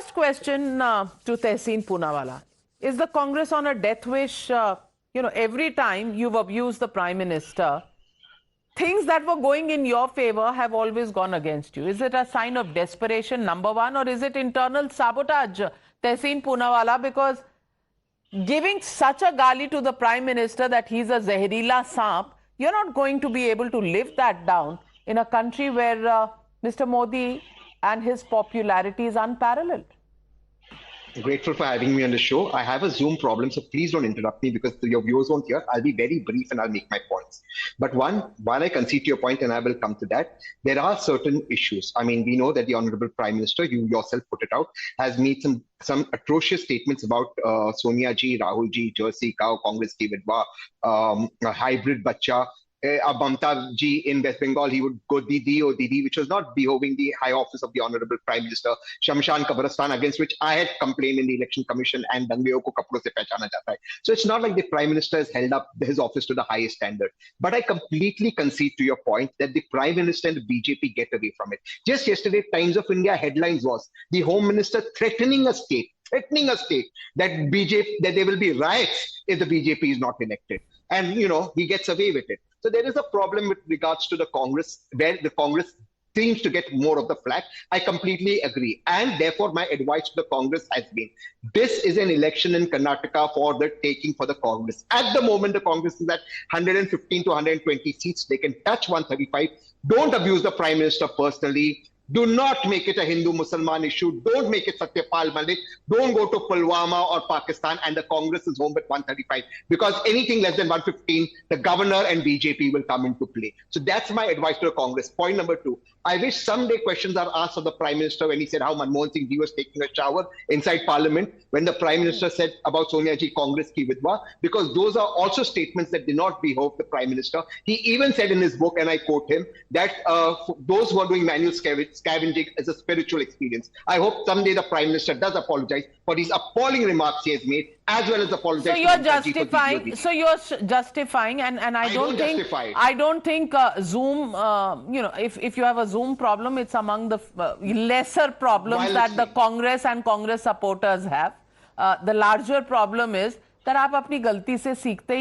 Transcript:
first question to Tehseen Poonawalla. Is the Congress on a death wish? Every time you've abused the Prime Minister, things that were going in your favor have always gone against you. Is it a sign of desperation, number one, or is it internal sabotage, Tehseen Poonawalla? Because giving such a gali to the Prime Minister that he's a Zehreela Saap, you're not going to be able to live that down in a country where Mr. Modi and his popularity is unparalleled. Grateful for having me on the show. I have a Zoom problem, so please don't interrupt me because your viewers won't hear. I'll be very brief and I'll make my points. But while I concede to your point, and I will come to that, there are certain issues. I mean, we know that the Honorable Prime Minister, you yourself put it out, has made some atrocious statements about Sonia ji, Rahul ji, Jersey cow, Congress ki vidwa, a hybrid bacha. Mamta ji in West Bengal, he would go Didi or Didi, which was not behoving the high office of the Honorable Prime Minister. Shamshan Kabristan, against which I had complained in the Election Commission, and Dangleo ko kapdo se pehchana jata hai. So it's not like the Prime Minister has held up his office to the highest standard. But I completely concede to your point that the Prime Minister and the BJP get away from it. Just yesterday, Times of India headlines was the Home Minister threatening a state that there will be riots if the BJP is not elected. And, he gets away with it. So there is a problem with regards to the Congress, where the Congress seems to get more of the flack. I completely agree. And therefore, my advice to the Congress has been, this is an election in Karnataka for the taking for the Congress. At the moment, the Congress is at 115 to 120 seats. They can touch 135. Don't abuse the Prime Minister personally. Do not make it a Hindu-Musliman issue. Don't make it Satyapal Malik. Don't go to Pulwama or Pakistan, and the Congress is home with 135. Because anything less than 115, the governor and BJP will come into play. So that's my advice to the Congress. Point number two, I wish someday questions are asked of the Prime Minister when he said how Manmohan Singh ji was taking a shower inside Parliament, when the Prime Minister said about Sonia ji, Congress ki vidwa, because those are also statements that did not behove the Prime Minister. He even said in his book, and I quote him, that those who are doing manual scavenging is a spiritual experience. I hope someday the Prime Minister does apologize for these appalling remarks he has made, as well as apologize. So you're justifying. So you're justifying, and I don't think Zoom. If you have a Zoom problem, it's among the lesser problems that the Congress and Congress supporters have. The larger problem is that आप अपनी गलती से सीखते ही